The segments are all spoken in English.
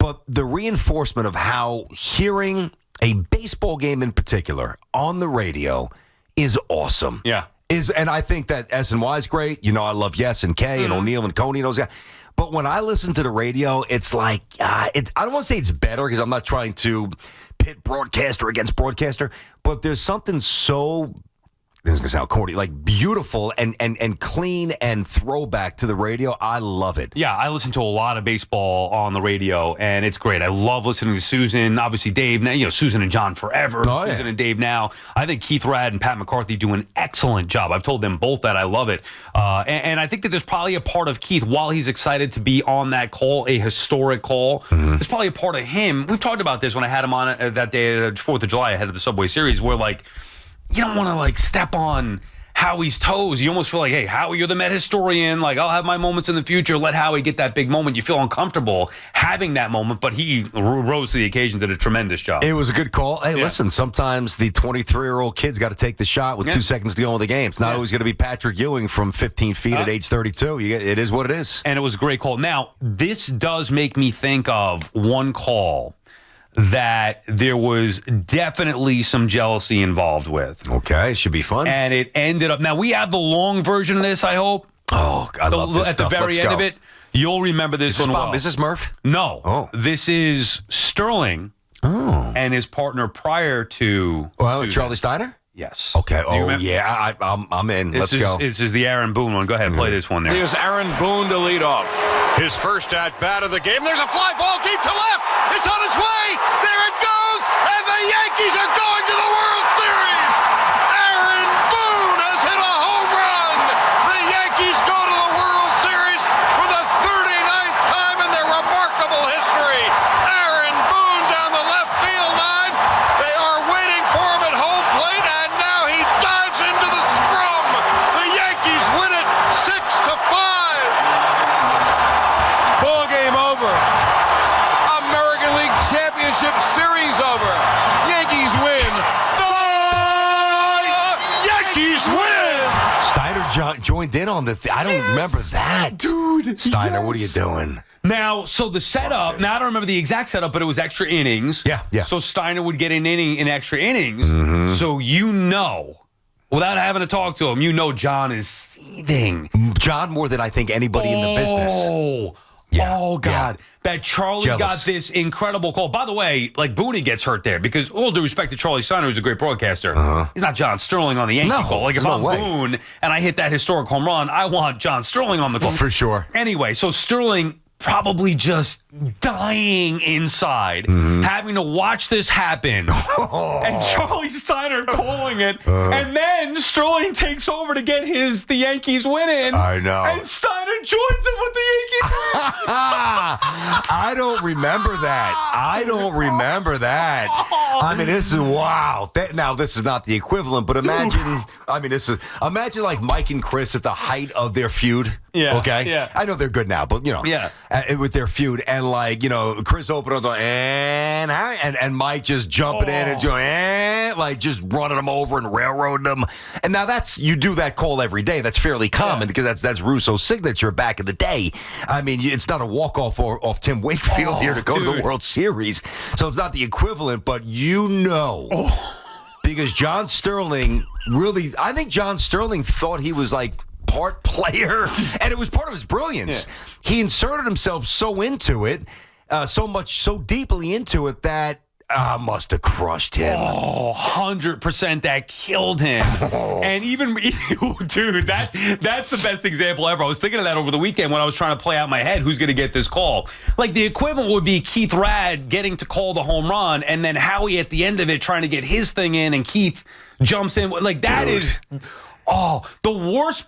But the reinforcement of how hearing a baseball game in particular on the radio is awesome. Yeah. And I think that SNY is great. I love Yes and K and O'Neill and Coney and those guys. But when I listen to the radio, it's like, I don't want to say it's better because I'm not trying to pit broadcaster against broadcaster, but there's something so, this is going to sound corny, like beautiful and clean and throwback to the radio. I love it. Yeah, I listen to a lot of baseball on the radio, and it's great. I love listening to Susan, obviously Dave, Susan and John forever, Susan and Dave now. I think Keith Rad and Pat McCarthy do an excellent job. I've told them both that I love it. And I think that there's probably a part of Keith, while he's excited to be on that call, a historic call, there's probably a part of him. We've talked about this when I had him on that day, 4th of July, ahead of the Subway Series, where, you don't want to, step on Howie's toes. You almost feel like, hey, Howie, you're the Met historian. I'll have my moments in the future. Let Howie get that big moment. You feel uncomfortable having that moment, but he rose to the occasion, did a tremendous job. It was a good call. Hey, listen, sometimes the 23-year-old kid's got to take the shot with 2 seconds to go in the game. It's not always going to be Patrick Ewing from 15 feet at age 32. It is what it is. And it was a great call. Now, this does make me think of one call that there was definitely some jealousy involved with. Okay, should be fun. And it ended up... Now, we have the long version of this, I hope. Oh, I love this At stuff. the very end of it, you'll remember this one well. Is this Murph? No. Oh. This is Sterling and his partner prior to... Well, Charlie Steiner? Yes. Okay. Yeah, I'm in. Let's go. This is the Aaron Boone one. Go ahead, play this one there. Here's Aaron Boone to lead off. His first at-bat of the game. There's a fly ball deep to left. It's on its way. There it goes. And the Yankees are going to the World Series. Aaron Boone has hit a home run. The Yankees go to the World Series for the 39th time in their remarkable history. Aaron Boone down the left field line. They are waiting for him at home plate, and now he dives into the scrum. The Yankees win it 6-5. Ball game over. American League Championship Series over. Yankees win. The Yankees win. Steiner joined in on the I don't remember that. Dude. Steiner, what are you doing? Now, so the setup, now I don't remember the exact setup, but it was extra innings. Yeah. So Steiner would get an inning in extra innings. So without having to talk to him, John is seething. John more than I think anybody in the business. Oh, God. That Charlie got this incredible call. By the way, Boone gets hurt there because, all due respect to Charlie Steiner, who's a great broadcaster, he's not John Sterling on the Yankee call. If I'm Boone and I hit that historic home run, I want John Sterling on the call. For sure. Anyway, so Sterling probably just dying inside, having to watch this happen, and Charlie Steiner calling it, and then Sterling takes over to get the Yankees win in. I know. And Steiner joins him with the Yankees win. I don't remember that. I mean, this is wow. Now, this is not the equivalent, but imagine. Imagine like Mike and Chris at the height of their feud. Yeah. Okay. Yeah. I know they're good now, but with their feud, and Chris opened up the and Mike just jumping in and going just running them over and railroading them. And now you do that call every day. That's fairly common because that's Russo's signature back in the day. I mean, it's not a walk-off off Tim Wakefield here to go to the World Series. So it's not the equivalent, but because John Sterling I think John Sterling thought he was part player, and it was part of his brilliance. He inserted himself so into it, so deeply into it that must have crushed him. 100% that killed him. And even, dude, that's the best example ever. I was thinking of that over the weekend when I was trying to play out in my head who's going to get this call. The equivalent would be Keith Rad getting to call the home run, and then Howie at the end of it trying to get his thing in, and Keith jumps in. That is the worst.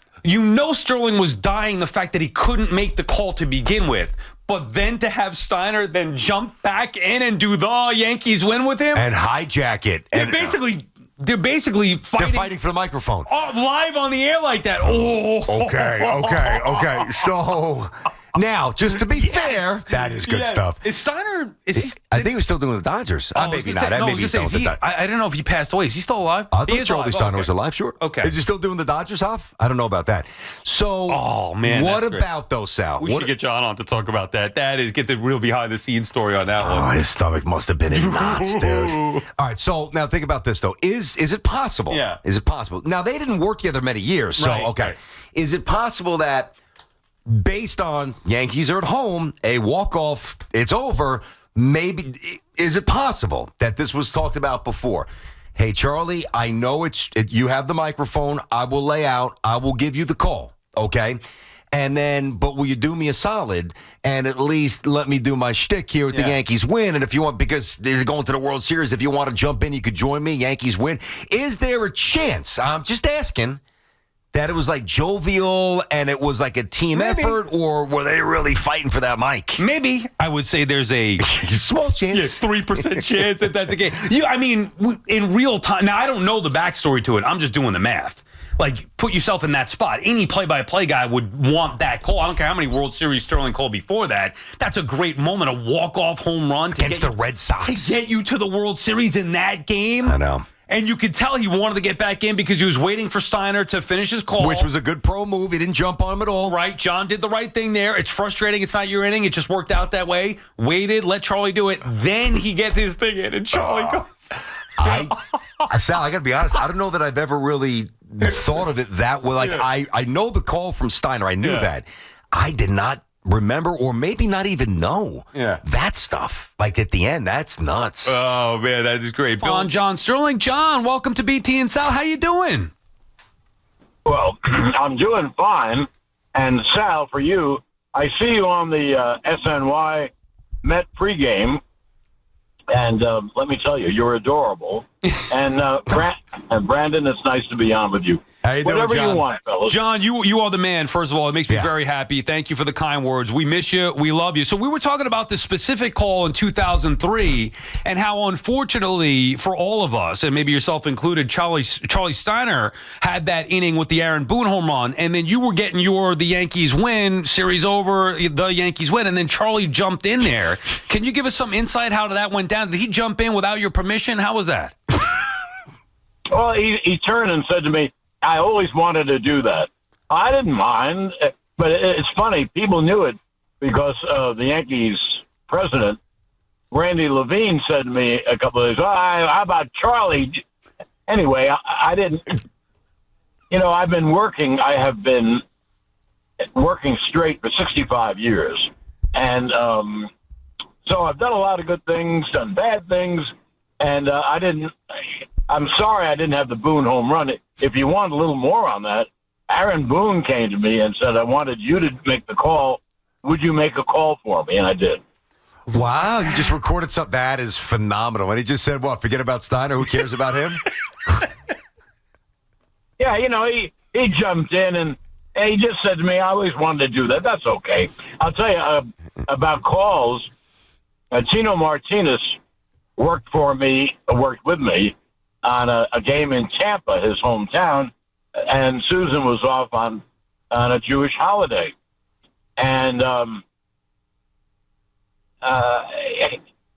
Sterling was dying the fact that he couldn't make the call to begin with. But then to have Steiner then jump back in and do the Yankees win with him. And hijack it. They're basically fighting. They're fighting for the microphone. Live on the air like that. Okay. So Now, just to be fair, that is good stuff. Is Steiner? Is he? I think he was still doing the Dodgers. Maybe not. Maybe he's done with the Dodgers. I don't know if he passed away. Is he still alive? I thought Charlie Steiner was alive. Sure. Okay. Is he still doing the Dodgers, Hoff? I don't know about that. So, what about those, Sal? We should get John on to talk about that. That is, get the real behind-the-scenes story on that one. Oh, his stomach must have been in knots, dude. All right, so now think about this, though. Is it possible? Yeah. Is it possible? Now, they didn't work together many years, so, okay. Right. Is it possible that based on Yankees are at home, a walk-off, it's over, maybe, is it possible that this was talked about before? Hey, Charlie, I know you have the microphone. I will lay out. I will give you the call, okay? And then, but will you do me a solid and at least let me do my shtick here with the Yankees win? And if you want, because they're going to the World Series, if you want to jump in, you could join me. Yankees win. Is there a chance? I'm just asking. That it was like jovial and it was like a team effort, or were they really fighting for that mic? Maybe. I would say there's a small chance. 3% chance that that's the case. I mean, in real time. Now, I don't know the backstory to it. I'm just doing the math. Like, put yourself in that spot. Any play-by-play guy would want that call. I don't care how many World Series Sterling called before that. That's a great moment, a walk-off home run against the Red Sox to get you to the World Series in that game. I know. And you could tell he wanted to get back in because he was waiting for Steiner to finish his call. Which was a good pro move. He didn't jump on him at all. Right. John did the right thing there. It's frustrating. It's not your inning. It just worked out that way. Waited. Let Charlie do it. Then he gets his thing in, and Charlie goes. Sal, I got to be honest. I don't know that I've ever really thought of it that way. Like, I know the call from Steiner. I knew that. I did not remember, or maybe not even know that stuff. Like at the end, that's nuts. Oh man, that is great. Bill and John Sterling. John, welcome to BT and Sal. How you doing? Well, I'm doing fine. And Sal, for you, I see you on the SNY Met pregame, and let me tell you, you're adorable. And Brandon, it's nice to be on with you. How you doing, Whatever John? you want, fellas. John, you are the man, first of all. It makes me very happy. Thank you for the kind words. We miss you. We love you. So we were talking about this specific call in 2003 and how, unfortunately, for all of us, and maybe yourself included, Charlie Steiner had that inning with the Aaron Boone home run, and then you were getting the Yankees win, series over, the Yankees win, and then Charlie jumped in there. Can you give us some insight how that went down? Did he jump in without your permission? How was that? Well, he turned and said to me, I always wanted to do that. I didn't mind, but it's funny. People knew it because the Yankees president, Randy Levine, said to me a couple of days, how about Charlie? Anyway, I didn't, I've been working. I have been working straight for 65 years. And so I've done a lot of good things, done bad things, and I'm sorry I didn't have the Boone home run. If you want a little more on that, Aaron Boone came to me and said, I wanted you to make the call. Would you make a call for me? And I did. Wow, you just recorded something. That is phenomenal. And he just said, what, forget about Steiner? Who cares about him? Yeah, he jumped in and he just said to me, I always wanted to do that. That's okay. I'll tell you about calls. Tino Martinez worked with me on a game in Tampa, his hometown, and Susan was off on a Jewish holiday. And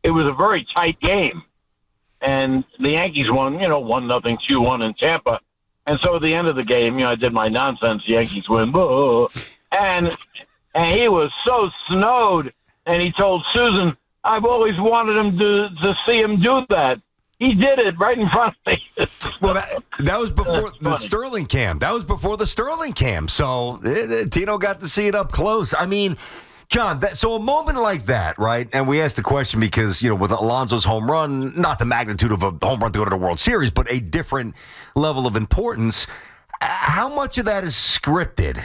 it was a very tight game. And the Yankees won, 1-0, 2-1 in Tampa. And so at the end of the game, I did my nonsense, Yankees win, boo. And he was so snowed, and he told Susan, I've always wanted him to see him do that. He did it right in front of me. Well, that was before the Sterling cam. That was before the Sterling cam. So Tino got to see it up close. I mean, John, so a moment like that, right? And we asked the question because, with Alonso's home run, not the magnitude of a home run to go to the World Series, but a different level of importance. How much of that is scripted?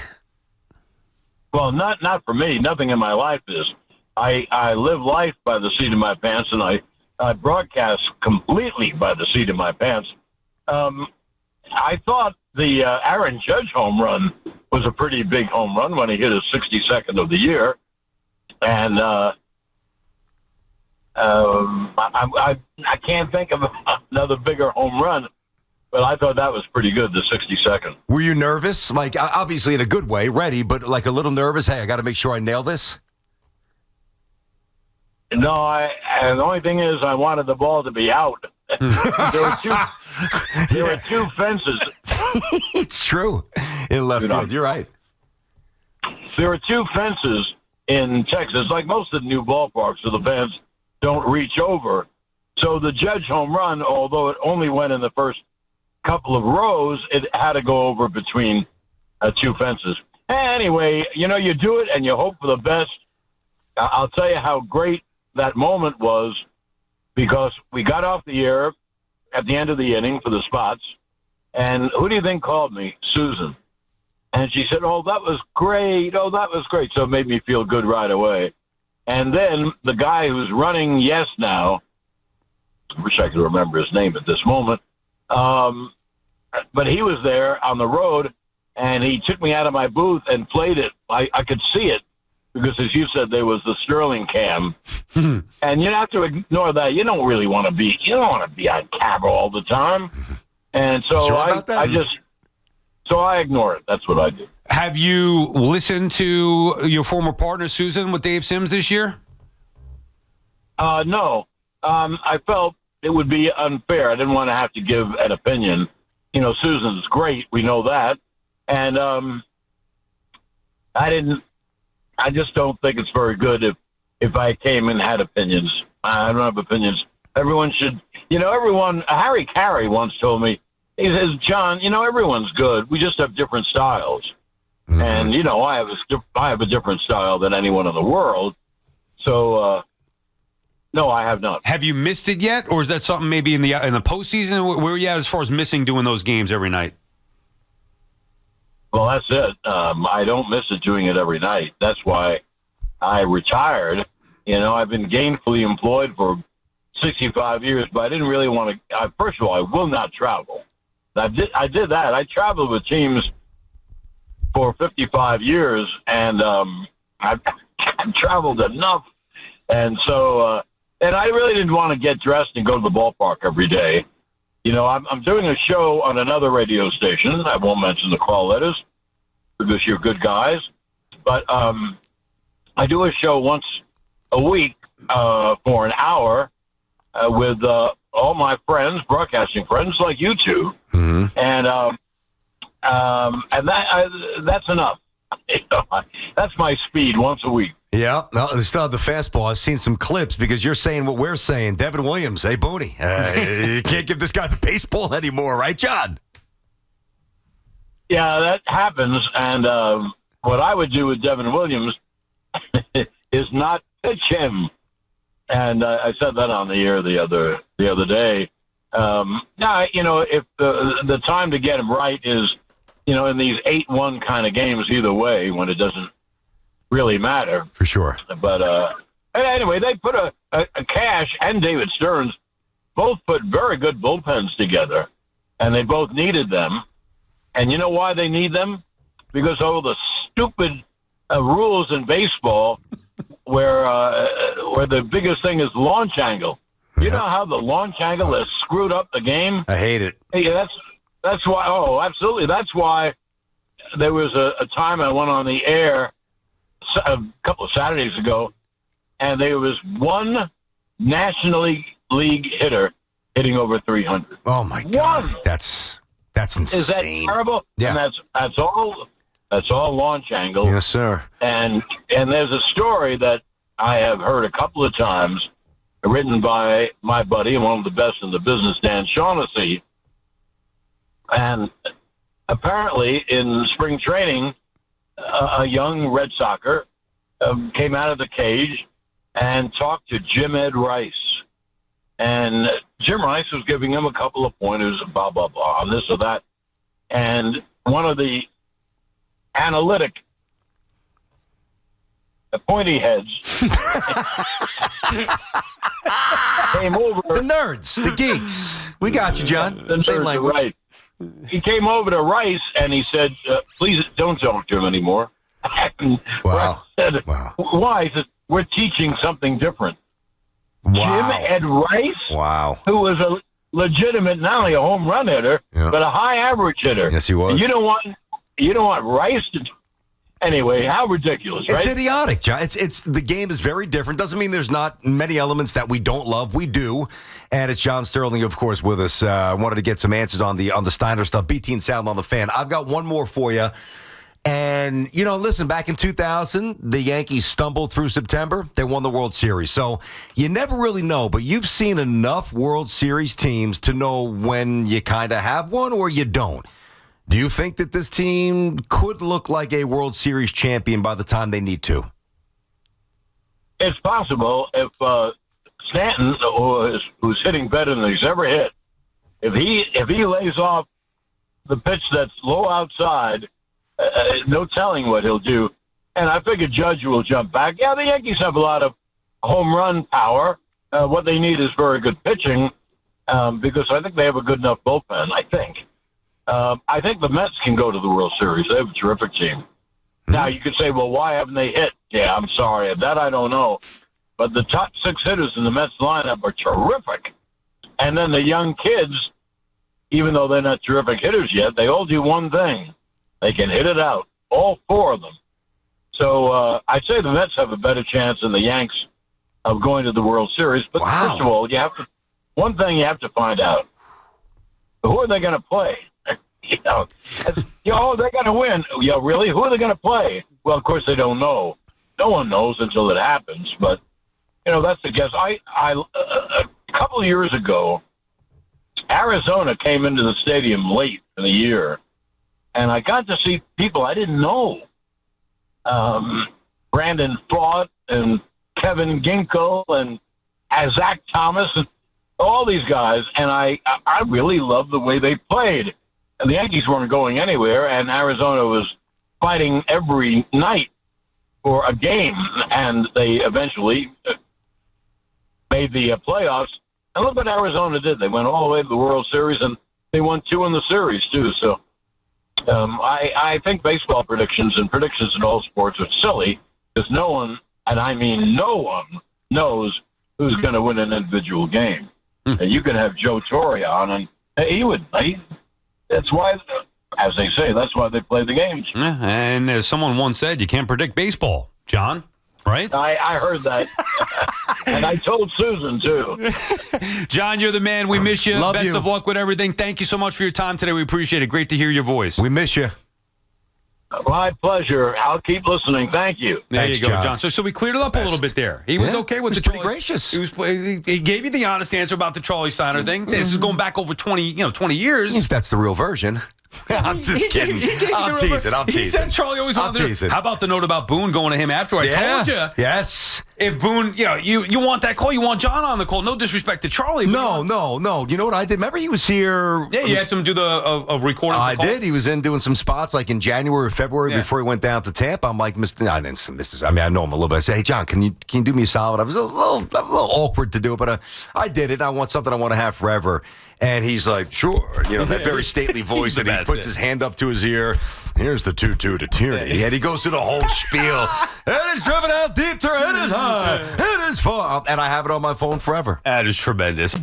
Well, not for me. Nothing in my life is. I live life by the seat of my pants, and I broadcast completely by the seat of my pants. I thought the Aaron Judge home run was a pretty big home run when he hit his 62nd of the year. And I can't think of another bigger home run. but I thought that was pretty good, the 60-second. Were you nervous? Like, obviously in a good way, ready, but like a little nervous? Hey, I got to make sure I nail this? No, and the only thing is I wanted the ball to be out. There were two fences. It's true. In left field, you're right. There were two fences in Texas, like most of the new ballparks, so the fans don't reach over. So the Judge home run, although it only went in the first couple of rows, it had to go over between two fences. Anyway, you do it and you hope for the best. I'll tell you how great that moment was, because we got off the air at the end of the inning for the spots, and who do you think called me? Susan. And she said, "Oh, that was great. Oh, that was great." So it made me feel good right away. And then the guy who's running Yes Now, I wish I could remember his name at this moment, but he was there on the road, and he took me out of my booth and played it. I could see it, because as you said, there was the Sterling cam. And you have to ignore that. You don't really want to be on camera all the time. And so I ignore it. That's what I do. Have you listened to your former partner, Susan, with Dave Sims this year? No. I felt it would be unfair. I didn't want to have to give an opinion. Susan's great. We know that. And I just don't think it's very good if I came and had opinions. I don't have opinions. Everyone should, Harry Carey once told me, he says, "John, everyone's good. We just have different styles." Mm-hmm. And, I have a different style than anyone in the world. So, no, I have not. Have you missed it yet? Or is that something maybe in the postseason? Where are you at as far as missing doing those games every night? Well, that's it. I don't miss it doing it every night. That's why I retired. I've been gainfully employed for 65 years, but I didn't really want to. First of all, I will not travel. I did that. I traveled with teams for 55 years, and I've traveled enough. And so, and I really didn't want to get dressed and go to the ballpark every day. I'm doing a show on another radio station. I won't mention the call letters because you're good guys. But I do a show once a week for an hour with all my friends, broadcasting friends like you two. Mm-hmm. And that's enough. That's my speed once a week. Yeah, no, they still have the fastball. I've seen some clips because you're saying what we're saying. Devin Williams, hey, Booney, you can't give this guy the baseball anymore, right, John? Yeah, that happens. And what I would do with Devin Williams is not pitch him. And I said that on the air the other day. If the time to get him right is, in these 8-1 kind of games, either way, when it doesn't really matter. For sure. But anyway, they put a Cash and David Stearns both put very good bullpens together, and they both needed them. And you know why they need them? Because of the stupid rules in baseball where the biggest thing is launch angle. You know how the launch angle has screwed up the game? I hate it. Yeah, that's why. Oh, absolutely. That's why there was a time I went on the air a couple of Saturdays ago, and there was one National League hitter hitting over 300. Oh my God, that's insane. Is that terrible? Yeah, and that's all launch angle. Yes, sir. And there's a story that I have heard a couple of times, written by my buddy and one of the best in the business, Dan Shaughnessy. And apparently in spring training, a young Red Soxer came out of the cage and talked to Jim Ed Rice. And Jim Rice was giving him a couple of pointers, blah, blah, blah, on this or that. And one of the analytic pointy heads came over. The nerds, the geeks. We got you, John. The Same nerds, language. right. He came over to Rice and he said, please don't talk to him anymore. And Wow. Rice said, Wow. Why? He said, we're teaching something different. Wow. Jim Ed Rice, Wow. who was legitimate, not only a home run hitter, but a high average hitter. Yes, he was. You don't want Rice to. Anyway, how ridiculous, right? It's idiotic, John. It's the game is very different. Doesn't mean there's not many elements that we don't love. We do. And it's John Sterling, of course, with us. I wanted to get some answers on the Steiner stuff. BT and Sound on the Fan. I've got one more for you. And, listen, back in 2000, the Yankees stumbled through September. They won the World Series. So you never really know, but you've seen enough World Series teams to know when you kind of have one or you don't. Do you think that this team could look like a World Series champion by the time they need to? It's possible if Stanton, who's hitting better than he's ever hit, if he lays off the pitch that's low outside, no telling what he'll do. And I figure Judge will jump back. Yeah, the Yankees have a lot of home run power. What they need is very good pitching because I think they have a good enough bullpen, I think. I think the Mets can go to the World Series. They have a terrific team. Mm-hmm. Now, you could say, well, why haven't they hit? Yeah, I'm sorry. That I don't know. But the top 6 hitters in the Mets lineup are terrific. And then the young kids, even though they're not terrific hitters yet, they all do one thing. They can hit it out, all 4 of them. So I'd say the Mets have a better chance than the Yanks of going to the World Series. But first of all, one thing you have to find out, who are they going to play? They're going to win. Yeah, really? Who are they going to play? Well, of course, they don't know. No one knows until it happens. But, that's the guess. A couple of years ago, Arizona came into the stadium late in the year, and I got to see people I didn't know. Brandon Tierney and Kevin Ginkle and Zach Thomas and all these guys, and I really loved the way they played. And the Yankees weren't going anywhere, and Arizona was fighting every night for a game, and they eventually made the playoffs. And look what Arizona did. They went all the way to the World Series, and they won 2 in the series, too. So I think baseball predictions and predictions in all sports are silly because no one, and I mean no one, knows who's going to win an individual game. And you can have Joe Torre on, and he would. That's why, as they say, that's why they play the games. Yeah, and as someone once said, you can't predict baseball, John, right? I heard that. And I told Susan, too. John, you're the man. We miss you. Love Best you. of luck with everything. Thank you so much for your time today. We appreciate it. Great to hear your voice. We miss you. My pleasure. I'll keep listening. Thank you. There Thanks, you go, John. So we cleared it up a little bit there. He was okay with he was the pretty gracious. He gave you the honest answer about the Charlie Steiner thing. This is going back over 20 years. If that's the real version. I'm just kidding. I'm teasing. He said Charlie always wanted to. How about the note about Boone going to him after? I told you. Yes. If Boone, you want that call, you want John on the call. No disrespect to Charlie. No. You know what I did? Remember he was here. Yeah, you asked him to do a recording. I did. He was in doing some spots like in January or February before he went down to Tampa. I'm like, Mr. I know him a little bit. I say, hey, John, can you do me a solid? I was a little awkward to do it, but I did it. I want something I want to have forever. And he's like, sure. That very stately voice, and he puts his hand up to his ear. Here's the 2-2 to Tierney. And he goes through the whole spiel. It is driven out deep to it is high. It is far. And I have it on my phone forever. That is tremendous.